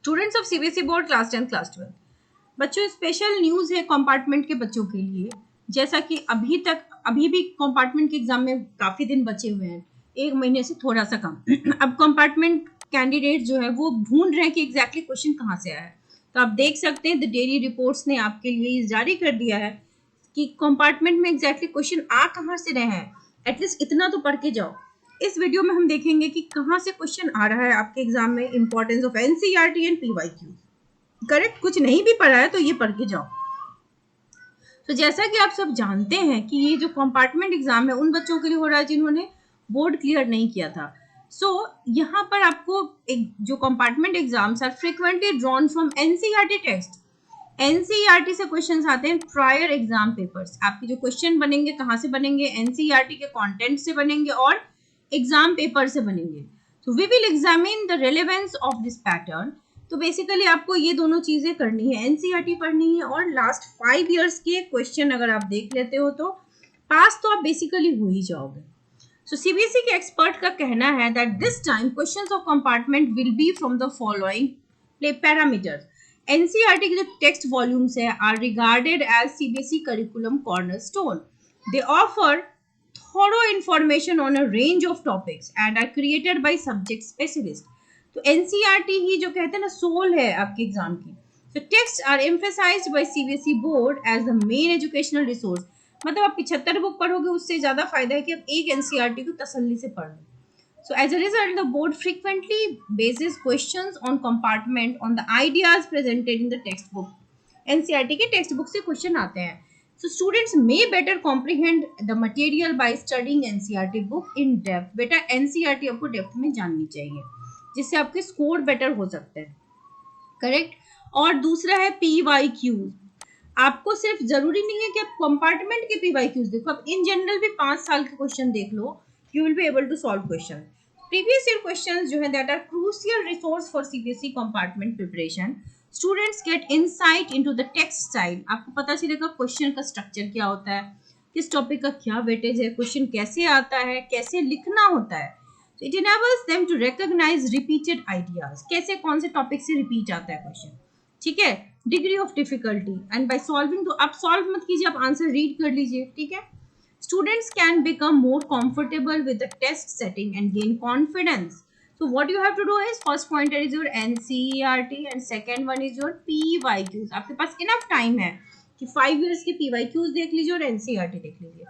Students of CBSE board class 10 class 12, बच्चों special news है compartment के बच्चों के लिए। जैसा कि अभी भी कंपार्टमेंट के एग्जाम में काफ़ी दिन बचे हुए हैं, 1 महीने से थोड़ा सा कम। अब कंपार्टमेंट कैंडिडेट जो है वो ढूंढ रहे हैं कि एग्जैक्टली क्वेश्चन कहाँ से आया है। तो आप देख सकते हैं द डेली रिपोर्ट्स ने आपके लिए जारी कर दिया है कि कंपार्टमेंट में एग्जैक्टली क्वेश्चन आ कहाँ से रहे हैं। एटलीस्ट इतना तो पढ़ के जाओ। इस वीडियो में हम देखेंगे कि कहाँ से क्वेश्चन आ रहा है आपके एग्जाम में, importance of NCERT and PYQ. Correct, कुछ नहीं भी पढ़ा है तो ये पढ़ के जाओ। तो जैसा कि आप सब जानते हैं कि ये जो कंपार्टमेंट एग्जाम है उन बच्चों के लिए हो रहा है जिन्होंने बोर्ड क्लियर नहीं किया था। यहाँ पर आपको एक जो compartment exams are frequently drawn from NCERT text. NCERT से क्वेश्चंस आते हैं प्रायर एग्जाम पेपर्स। आपके जो क्वेश्चन बनेंगे कहाँ से बनेंगे, एनसीईआरटी के कंटेंट से बनेंगे और एग्जाम पेपर से बनेंगे। So we will examine the relevance of this pattern। तो बेसिकली आपको ये दोनों चीजें करनी है, एनसीईआरटी पढ़नी है और लास्ट 5 इयर्स के क्वेश्चन अगर आप देख लेते हो तो पास तो आप बेसिकली हो ही जाओगे। सो सीबीएसई के एक्सपर्ट का कहना है that this time questions of compartment will be from the following parameters. NCERT के जो टेक्स्ट वॉल्यूम्स है are regarded as CBSE curriculum cornerstone. They offer thorough information on a range of topics and are created by subject specialists। तो NCERT ही जो कहते हैं ना soul है आपके एग्जाम की। So texts are emphasized by CBSE board as the main educational resource। मतलब आप 75 बुक पढ़ोगे उससे ज्यादा फायदा है कि आप एक एनसीईआरटी को तसल्ली से पढ़ लो। So as a result, the board frequently bases questions on compartment on the ideas presented in the textbook। NCERT के टेक्स्ट बुक से क्वेश्चन आते हैं। So students may better comprehend the material by studying NCERT book in depth। बेटा NCERT आपको depth में जाननी चाहिए जिससे आपके स्कोर बेटर हो सकते हैं। करेक्ट। और दूसरा है PYQ। आपको सिर्फ जरूरी नहीं है कि आप कंपार्टमेंट के PYQs देखो, आप इन जनरल भी 5 साल के क्वेश्चन देख लो, you will be able to solve question. Previous year questions जो है that are crucial resource for CBSE compartment preparation. Students get insight into the text style. आपको पता चलेगा क्वेश्चन का स्ट्रक्चर क्या होता है, किस टॉपिक का क्या वेटेज है, क्वेश्चन कैसे आता है, कैसे लिखना होता है। It enables them to recognise repeated ideas, कैसे कौन से टॉपिक से रिपीट आता है क्वेश्चन। ठीक है, degree of difficulty and by solving. तो आप सॉल्व मत कीजिए, आप आंसर रीड कर लीजिए। ठीक है, students can become more comfortable with the test setting and gain confidence। So what you have to do is first pointer is your NCERT and second one is your PYQs। आपके पास enough time है कि 5 years के PYQs देख लीजिए और NCERT देख लीजिए।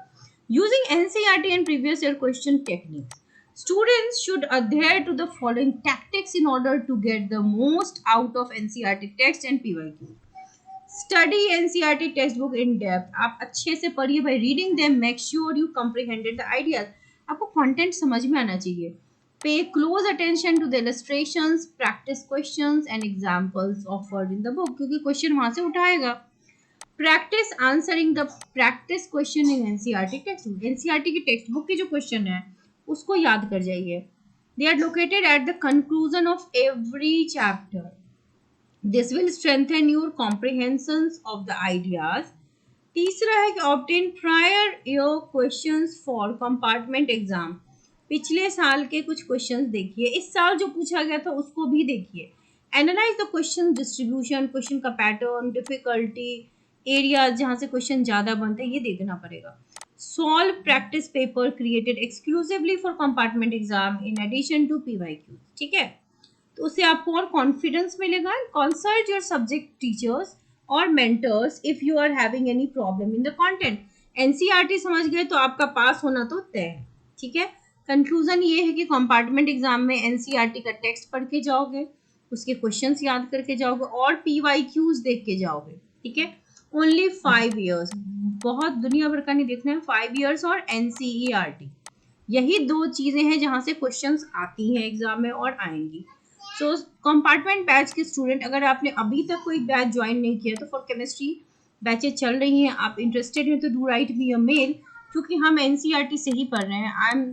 Using NCERT and previous year question techniques, students should adhere to the following tactics in order to get the most out of NCERT text and PYQ। Study NCERT text book in depth. आप अच्छे से पढ़िए भाई, reading them make sure you comprehended the ideas. आपको content समझ में आना चाहिए। Pay close attention to the illustrations, practice questions and examples offered in the book, क्योंकि क्वेश्चन वहां से उठाएगा। Practice answering the practice question in NCERT text book. NCERT की टेक्स्ट बुक के जो क्वेश्चन है उसको याद कर जाइए। They are located at the conclusion of every chapter. This will strengthen your comprehensions of the ideas। तीसरा है कि obtain prior year questions for compartment exam। पिछले साल के कुछ क्वेश्चंस देखिए, इस साल जो पूछा गया था उसको भी देखिए। Analyze the question distribution, question का पैटर्न, डिफिकल्टी, एरियाज जहाँ से क्वेश्चन ज़्यादा बनते हैं ये देखना पड़ेगा। Solve practice paper created exclusively for compartment exam in addition to PYQ। ठीक है, तो उससे आपको और कॉन्फिडेंस मिलेगा। कंसल्ट योर सब्जेक्ट टीचर्स और mentors if you are having any problem in the content. NCERT समझ गए तो आपका पास होना तो तय है। ठीक है, कंक्लूजन ये है कि कंपार्टमेंट एग्जाम में एनसीईआरटी का टेक्स्ट पढ़ के जाओगे, उसके क्वेश्चंस याद करके जाओगे और पीवाईक्यूज देख के जाओगे। ठीक है, ओनली 5 इयर्स, बहुत दुनिया भर का नहीं देखना है। 5 इयर्स और एनसीईआरटी, यही 2 चीजें हैं जहां से क्वेश्चंस आती हैं एग्जाम में और आएंगी। सो कंपार्टमेंट बैच के स्टूडेंट, अगर आपने अभी तक कोई बैच ज्वाइन नहीं किया तो फॉर केमिस्ट्री बैचेज चल रही हैं, आप इंटरेस्टेड हैं तो do write me a mail, क्योंकि हम एनसीईआरटी से ही पढ़ रहे हैं। I am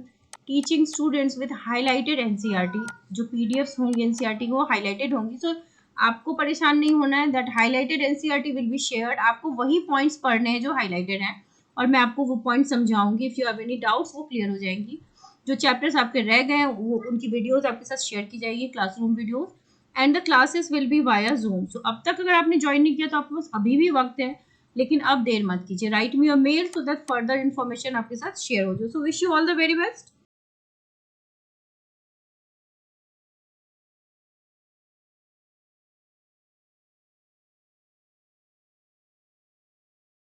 teaching students with highlighted NCERT. जो पीडीएफ्स होंगी एनसीईआरटी वो हाईलाइटेड होंगी। सो आपको परेशान नहीं होना है, that highlighted NCERT will be shared. आपको वही पॉइंट्स पढ़ने हैं जो हाईलाइटेड हैं और मैं आपको वो पॉइंट समझाऊंगी। If you have any doubts वो क्लियर हो जाएंगी। जो चैप्टर्स आपके रह गए हैं वो उनकी वीडियोस आपके साथ शेयर की जाएगी, classroom videos. And the classes will be via Zoom. So अब तक अगर आपने ज्वाइन नहीं किया तो आपके पास अभी भी वक्त है, लेकिन अब देर मत कीजिए। Write me your mail so that further information आपके साथ शेयर हो जाए। So wish you all the very best.